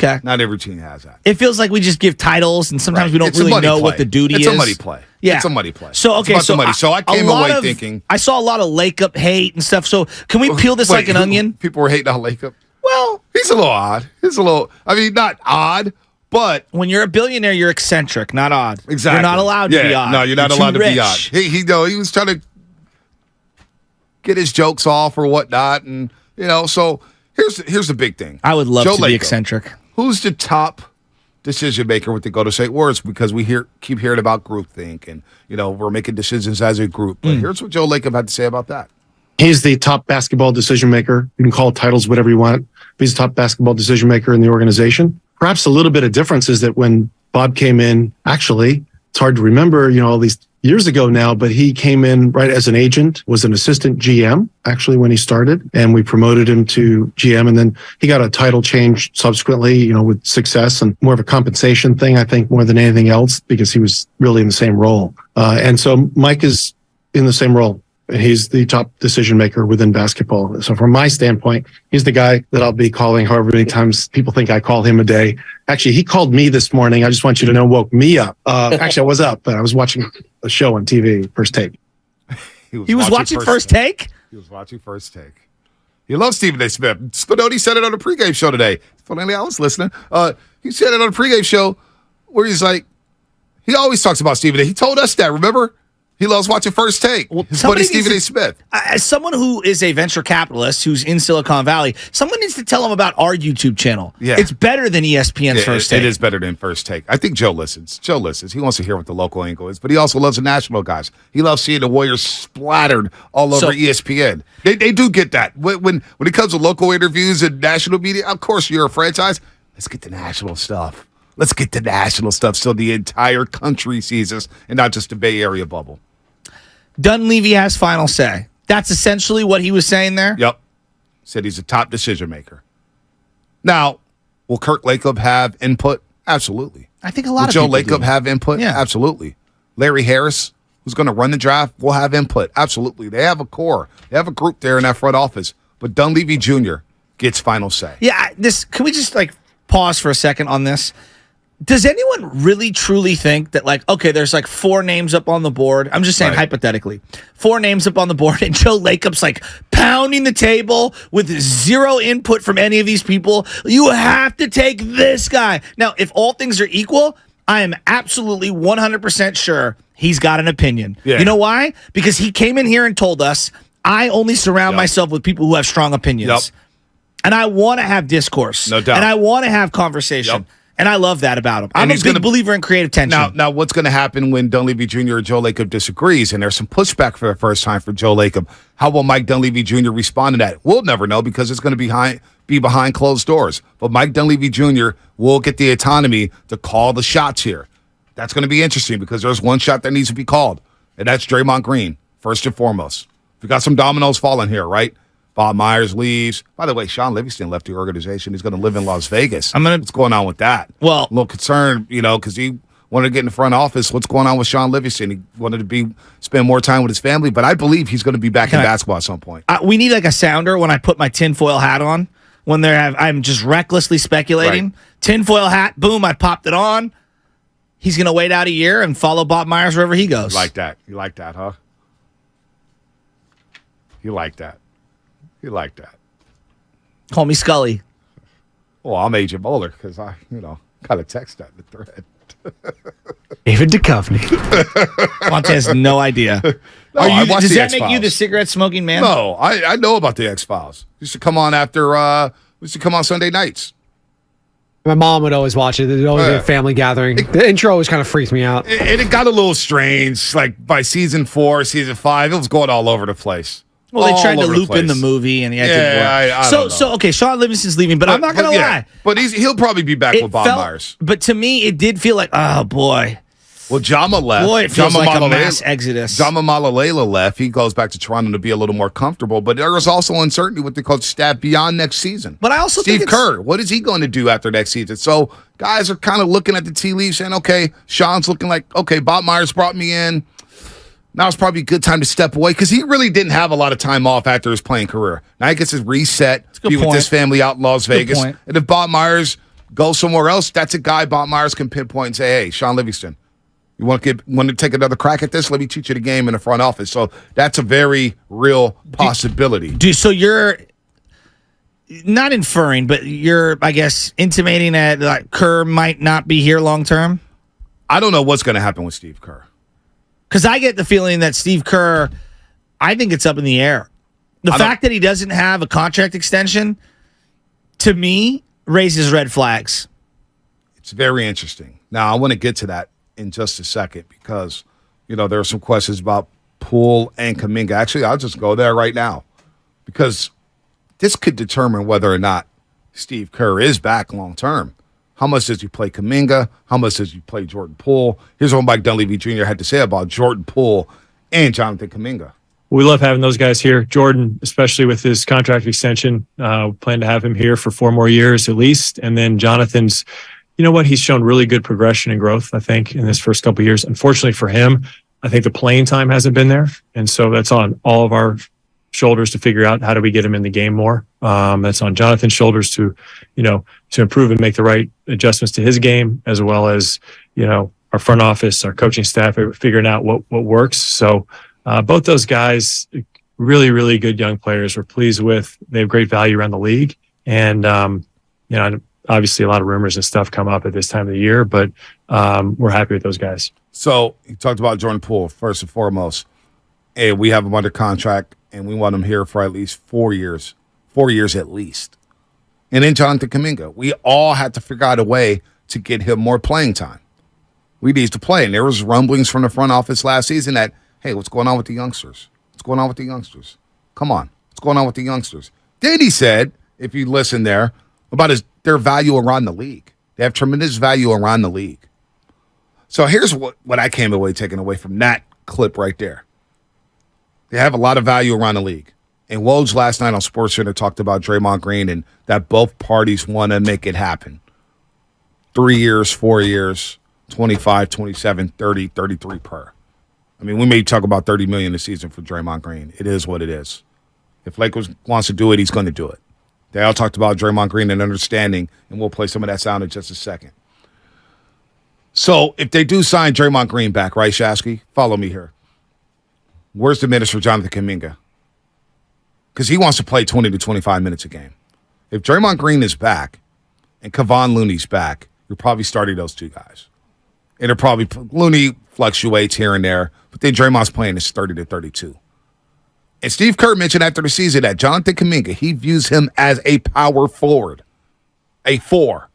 Okay. Not every team has that. It feels like we just give titles, and sometimes we don't really know what the duty is. It's a money play. Yeah. It's a money play. So, okay, it's about the money. So I came away thinking. I saw a lot of Lakeup hate and stuff. So can we peel this like an onion? People were hating on Lakeup. Well, he's a little odd. Not odd, but. When you're a billionaire, you're eccentric, not odd. Exactly. You're not allowed to be odd. No, you're not allowed to be odd. He was trying to get his jokes off or whatnot. And, so here's the big thing. I would love to be eccentric. Who's the top decision maker with the Golden State Warriors? Because we keep hearing about groupthink and, we're making decisions as a group. But here's what Joe Lacob had to say about that. He's the top basketball decision maker. You can call titles whatever you want. He's the top basketball decision maker in the organization. Perhaps a little bit of difference is that when Bob came in, actually, it's hard to remember, all these years ago now, but he came in right as an agent, was an assistant GM, actually, when he started, and we promoted him to GM, and then he got a title change subsequently, with success and more of a compensation thing, I think, more than anything else, because he was really in the same role. And so Mike is in the same role. He's the top decision maker within basketball. So from my standpoint, he's the guy that I'll be calling however many times people think I call him a day. Actually, he called me this morning. I just want you to know, woke me up. Actually, I was up, but I was watching a show on TV, First Take. He was watching First Take? He was watching First Take. He loves Stephen A. Smith. Spinotti said it on a pregame show today. Funny, I was listening. He said it on a pregame show where he's like, he always talks about Stephen A. He told us that, remember? He loves watching First Take. Well, his buddy Stephen A. Smith. As someone who is a venture capitalist who's in Silicon Valley, someone needs to tell him about our YouTube channel. Yeah. It's better than ESPN's First Take. It is better than First Take. I think Joe listens. He wants to hear what the local angle is, but he also loves the national guys. He loves seeing the Warriors splattered all over ESPN. They do get that. When it comes to local interviews and national media, of course you're a franchise. Let's get the national stuff. So the entire country sees us and not just the Bay Area bubble. Dunleavy has final say. That's essentially what he was saying there? Yep. Said he's a top decision maker. Now, will Kirk Lacob have input? Absolutely. I think a lot of people will Joe Lacob have input? Yeah. Absolutely. Larry Harris, who's going to run the draft, will have input. Absolutely. They have a core. They have a group there in that front office. But Dunleavy Jr. gets final say. Yeah, can we just pause for a second on this? Does anyone really truly think that, there's 4 names up on the board? I'm just saying hypothetically. 4 names up on the board, and Joe Lacob's pounding the table with 0 input from any of these people. You have to take this guy. Now, if all things are equal, I am absolutely 100% sure he's got an opinion. Yeah. You know why? Because he came in here and told us, I only surround myself with people who have strong opinions. Yep. And I want to have discourse. No doubt. And I want to have conversation. Yep. And I love that about him. I'm a big believer in creative tension. Now, what's going to happen when Dunleavy Jr. or Joe Lacob disagrees, and there's some pushback for the first time for Joe Lacob? How will Mike Dunleavy Jr. respond to that? We'll never know because it's going to be behind closed doors. But Mike Dunleavy Jr. will get the autonomy to call the shots here. That's going to be interesting because there's one shot that needs to be called, and that's Draymond Green, first and foremost. We got some dominoes falling here, right? Bob Myers leaves. By the way, Sean Livingston left the organization. He's going to live in Las Vegas. What's going on with that? Well, a little concerned, because he wanted to get in the front office. What's going on with Sean Livingston? He wanted to spend more time with his family, but I believe he's going to be back in basketball at some point. We need a sounder when I put my tinfoil hat on. When I'm just recklessly speculating. Right. Tinfoil hat, boom, I popped it on. He's going to wait out a year and follow Bob Myers wherever he goes. You like that? You like that, huh? You like that? You like that? Call me Scully. Well, I'm Agent Bowler because I, kind of text that in the thread. David Duchovny. Monte has no idea. Does that make you the cigarette smoking man? No, I know about the X-Files. Used to come on Sunday nights. My mom would always watch it. There'd always be a family gathering. The intro always kind of freaked me out. It got a little strange. By season 4, season 5, it was going all over the place. Well, they tried to loop in the movie, and he had to work. So okay, Sean Livingston's leaving, but I'm not going to lie. But he'll probably be back with Bob Myers. But to me, it did feel like, oh, boy. Well, Jama left. Boy, it feels like a mass exodus. Jama Malalela left. He goes back to Toronto to be a little more comfortable. But there is also uncertainty with the coach staff beyond next season. But I also Steve think Kerr, what is he going to do after next season? So guys are kind of looking at the tea leaves saying, okay, Sean's looking like, okay, Bob Myers brought me in. Now it's probably a good time to step away because he really didn't have a lot of time off after his playing career. Now he gets his reset, be with his family out in Las Vegas. And if Bob Myers go somewhere else, that's a guy Bob Myers can pinpoint and say, hey, Sean Livingston, you want to take another crack at this? Let me teach you the game in the front office. So that's a very real possibility. So you're not inferring, but you're, I guess, intimating that like, Kerr might not be here long term? I don't know what's going to happen with Steve Kerr. Because I get the feeling that Steve Kerr, I think it's up in the air. The fact that he doesn't have a contract extension, to me, raises red flags. It's very interesting. Now, I want to get to that in just a second because, there are some questions about Poole and Kuminga. Actually, I'll just go there right now because this could determine whether or not Steve Kerr is back long term. How much does he play Kuminga? How much does he play Jordan Poole? Here's what Mike Dunleavy Jr. had to say about Jordan Poole and Jonathan Kuminga. We love having those guys here. Jordan, especially with his contract extension, plan to have him here for 4 more years at least. And then Jonathan's, he's shown really good progression and growth, I think, in his first couple of years. Unfortunately for him, I think the playing time hasn't been there. And so that's on all of our shoulders to figure out how do we get him in the game more. That's on Jonathan's shoulders to improve and make the right adjustments to his game, as well as, our front office, our coaching staff, figuring out what works. So both those guys, really, really good young players we're pleased with. They have great value around the league. And, obviously a lot of rumors and stuff come up at this time of the year, but we're happy with those guys. So you talked about Jordan Poole, first and foremost. Hey, we have him under contract, and we want him here for at least 4 years. 4 years at least. And then Jonathan Kuminga. We all had to figure out a way to get him more playing time. We need to play. And there was rumblings from the front office last season that, hey, what's going on with the youngsters? What's going on with the youngsters? Come on. What's going on with the youngsters? Then he said, if you listen there, about their value around the league. They have tremendous value around the league. So here's what I came away taking away from that clip right there. They have a lot of value around the league. And Woj last night on SportsCenter talked about Draymond Green and that both parties want to make it happen. 3 years, 4 years, 25, 27, 30, 33 per. I mean, we may talk about $30 million a season for Draymond Green. It is what it is. If Lakers wants to do it, he's going to do it. They all talked about Draymond Green and understanding, and we'll play some of that sound in just a second. So if they do sign Draymond Green back, right, Shasky? Follow me here. Where's the minutes for Jonathan Kuminga? Because he wants to play 20 to 25 minutes a game. If Draymond Green is back and Kevon Looney's back, you're probably starting those two guys. And they're probably Looney fluctuates here and there, but then Draymond's playing is 30 to 32. And Steve Kerr mentioned after the season that Jonathan Kuminga, he views him as a power forward, a 4.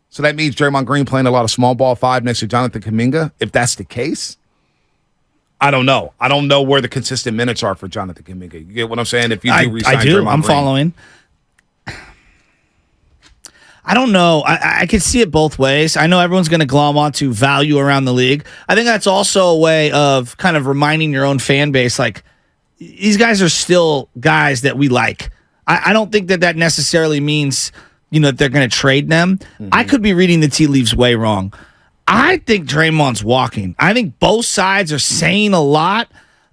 So that means Draymond Green playing a lot of small ball 5 next to Jonathan Kuminga. If that's the case, I don't know. I don't know where the consistent minutes are for Jonathan Kuminga. You get what I'm saying? If you do resign I do. Draymond I'm Green. Following. I don't know. I can see it both ways. I know everyone's going to glom onto value around the league. I think that's also a way of kind of reminding your own fan base, like, these guys are still guys that we like. I don't think that necessarily means, that they're going to trade them. Mm-hmm. I could be reading the tea leaves way wrong. I think Draymond's walking. I think both sides are saying a lot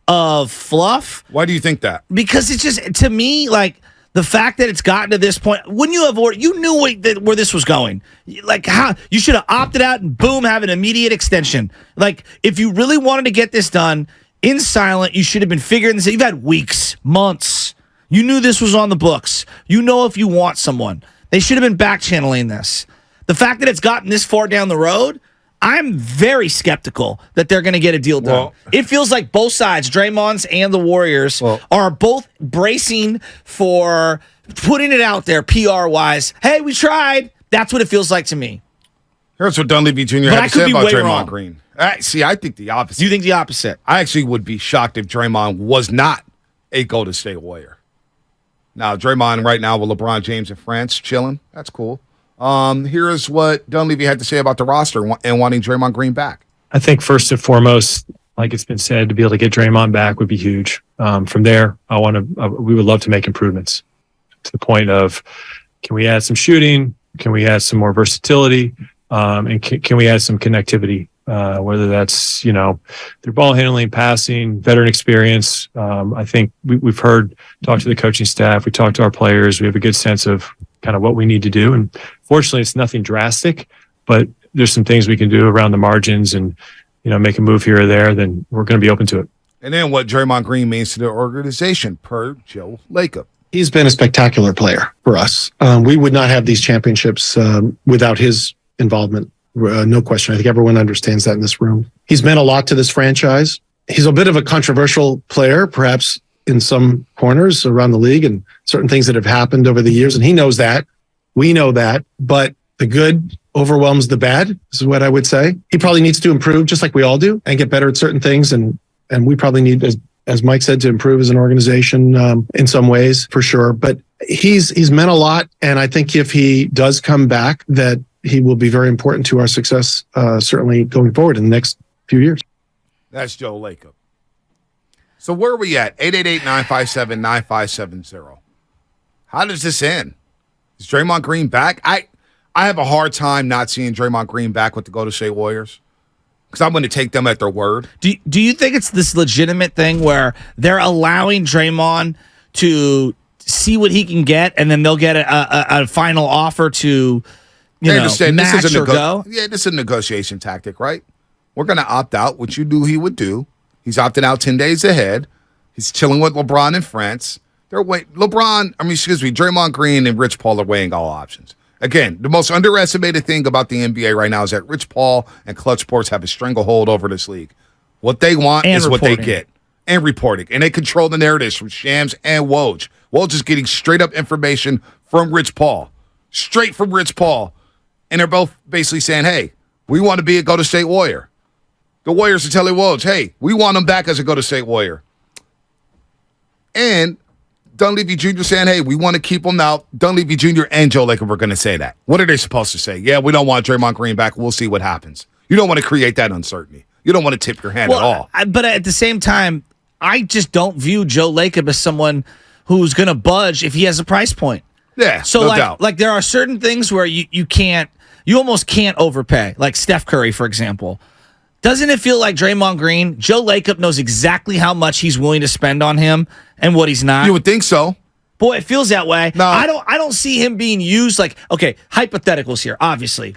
of fluff. Why do you think that? Because it's just, to me, like, the fact that it's gotten to this point, wouldn't you have ordered? You knew where this was going. Like, how you should have opted out and boom, have an immediate extension. Like, if you really wanted to get this done in silent, you should have been figuring this out. You've had weeks, months. You knew this was on the books. You know if you want someone. They should have been back channeling this. The fact that it's gotten this far down the road, I'm very skeptical that they're going to get a deal done. Well, it feels like both sides, Draymond's and the Warriors, are both bracing for putting it out there PR-wise. Hey, we tried. That's what it feels like to me. Here's what Dunleavy Jr. had to say about Draymond Green. See, I think the opposite. You think the opposite? I actually would be shocked if Draymond was not a Golden State Warrior. Now, Draymond right now with LeBron James in France, chilling. That's cool. Here's what Dunleavy had to say about the roster and wanting Draymond Green back. I think first and foremost, like it's been said, to be able to get Draymond back would be huge. From there, we would love to make improvements to the point of, can we add some shooting? Can we add some more versatility? And can we add some connectivity? Whether that's, their ball handling, passing, veteran experience. I think we've talked to the coaching staff. We talked to our players. We have a good sense of kind of what we need to do. And fortunately, it's nothing drastic, but there's some things we can do around the margins and, make a move here or there, then we're going to be open to it. And then what Draymond Green means to the organization, per Joe Lacob. He's been a spectacular player for us. We would not have these championships without his involvement. No question. I think everyone understands that in this room. He's meant a lot to this franchise. He's a bit of a controversial player, perhaps in some corners around the league, and certain things that have happened over the years. And he knows that. We know that. But the good overwhelms the bad, is what I would say. He probably needs to improve, just like we all do, and get better at certain things. And we probably need, as Mike said, to improve as an organization in some ways, for sure. But he's meant a lot. And I think if he does come back, that he will be very important to our success, certainly going forward in the next few years. That's Joe Lacob. So where are we at? 888-957-9570. How does this end? Is Draymond Green back? I have a hard time not seeing Draymond Green back with the Golden State Warriors because I'm going to take them at their word. Do you think it's this legitimate thing where they're allowing Draymond to see what he can get, and then they'll get a final offer to match or go? Yeah, this is a negotiation tactic, right? We're going to opt out, which you knew he would do. He's opting out 10 days ahead. He's chilling with LeBron in France. Draymond Green and Rich Paul are weighing all options. Again, the most underestimated thing about the NBA right now is that Rich Paul and Clutch Sports have a stranglehold over this league. What they want is what they get. And reporting. And they control the narratives from Shams and Woj. Woj is getting straight up information from Rich Paul. Straight from Rich Paul. And they're both basically saying, hey, we want to be a Golden State Warrior. The Warriors are telling Woj, hey, we want him back as a Golden State Warrior. And Dunleavy Jr. saying, hey, we want to keep him now. Dunleavy Jr. and Joe Lacob are going to say that. What are they supposed to say? Yeah, we don't want Draymond Green back. We'll see what happens. You don't want to create that uncertainty. You don't want to tip your hand at all. But at the same time, I just don't view Joe Lacob as someone who's going to budge if he has a price point. Yeah, so no doubt. Like there are certain things where you almost can't overpay. Like Steph Curry, for example. Doesn't it feel like Draymond Green, Joe Lacob knows exactly how much he's willing to spend on him and what he's not? You would think so. Boy, it feels that way. No. I don't see him being used like, okay, hypotheticals here, obviously.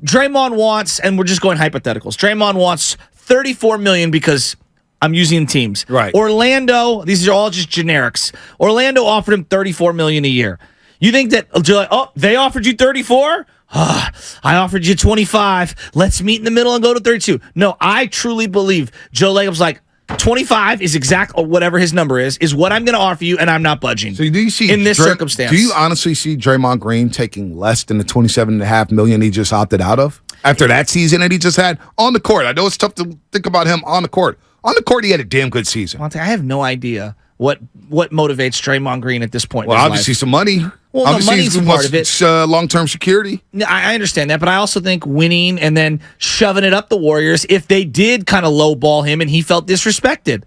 Draymond wants, and we're just going hypotheticals, Draymond wants $34 million because I'm using teams. Right. Orlando, these are all just generics. Orlando offered him $34 million a year. You think that, they offered you 34? I offered you 25. Let's meet in the middle and go to 32. No, I truly believe Joe Lacob's like, 25 is exact, or whatever his number is what I'm going to offer you, and I'm not budging. So do you see in this circumstance? Do you honestly see Draymond Green taking less than the $27.5 million he just opted out of after that season that he just had on the court? I know it's tough to think about him on the court. On the court, he had a damn good season. Monte, I have no idea what motivates Draymond Green at this point. Well, obviously some money. Well, obviously, money's part of it. Long-term security. I understand that, but I also think winning and then shoving it up the Warriors, if they did kind of lowball him and he felt disrespected.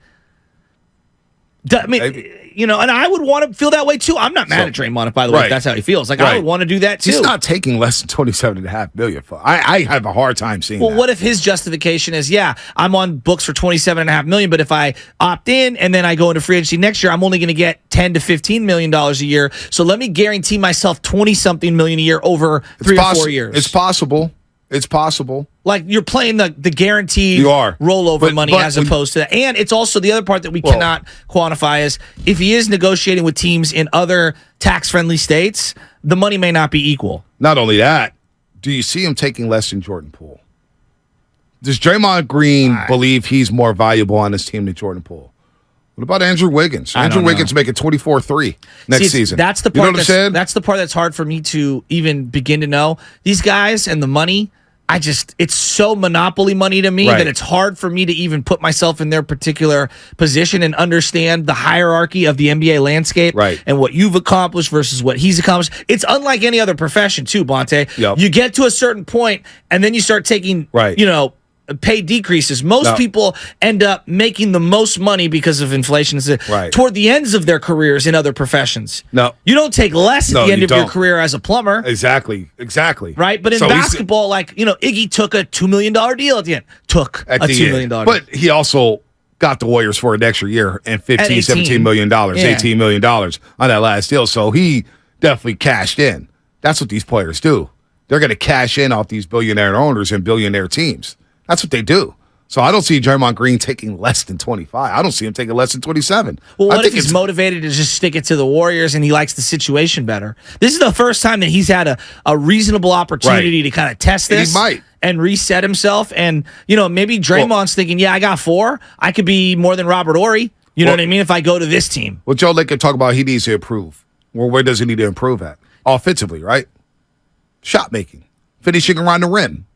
I mean, and I would want to feel that way too. I'm not mad at Draymond, by the way, if that's how he feels. Like, I would want to do that too. He's not taking less than $27.5 million. I have a hard time seeing that. Well, what if his justification is, I'm on books for $27.5 million, but if I opt in and then I go into free agency next year, I'm only going to get $10 to $15 million a year. So let me guarantee myself 20-something million a year over 3 or 4 years. It's possible. It's possible. Like you're playing the guaranteed rollover money as opposed to that. And it's also the other part that we cannot quantify is if he is negotiating with teams in other tax-friendly states, the money may not be equal. Not only that, do you see him taking less than Jordan Poole? Does Draymond Green believe he's more valuable on his team than Jordan Poole? What about Andrew Wiggins? Andrew Wiggins making 24-3 next season. That's the part that's the part that's hard for me to even begin to know. These guys and the money, it's so monopoly money to me that it's hard for me to even put myself in their particular position and understand the hierarchy of the NBA landscape and what you've accomplished versus what he's accomplished. It's unlike any other profession too, Bonte. Yep. You get to a certain point and then you start taking, pay decreases. Most people end up making the most money because of inflation toward the ends of their careers in other professions. No. You don't take less at the end of your career as a plumber. Exactly. Right? But in basketball, Iggy took a $2 million deal at the end. $2 million deal. But he also got the Warriors for an extra year and $17 million, $18 million on that last deal. So he definitely cashed in. That's what these players do. They're going to cash in off these billionaire owners and billionaire teams. That's what they do. So I don't see Draymond Green taking less than 25. I don't see him taking less than 27. Well, what if he's motivated to just stick it to the Warriors and he likes the situation better? This is the first time that he's had a reasonable opportunity to kind of test this and reset himself. And, maybe Draymond's thinking, I got 4. I could be more than Robert Horry. You know what I mean? If I go to this team. Well, Joe Lacob talk about he needs to improve. Well, where does he need to improve at? Offensively, right? Shot making. Finishing around the rim.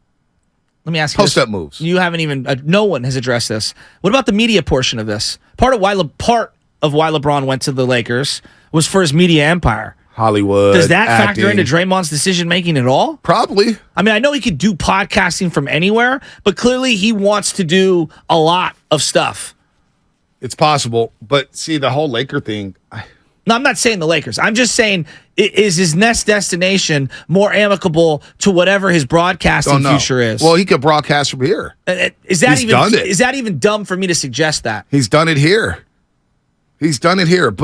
Let me ask you post-up moves. You haven't even no one has addressed this. What about the media portion of this? Part of why LeBron went to the Lakers was for his media empire. Hollywood. Does that acting. factor into Draymond's decision making at all? Probably. I mean, I know he could do podcasting from anywhere, but clearly he wants to do a lot of stuff. It's possible, but see the whole Laker thing. No, I'm not saying the Lakers. I'm just saying, is his next destination more amicable to whatever his broadcasting future is? Well, he could broadcast from here. Is that even dumb for me to suggest that? He's done it here.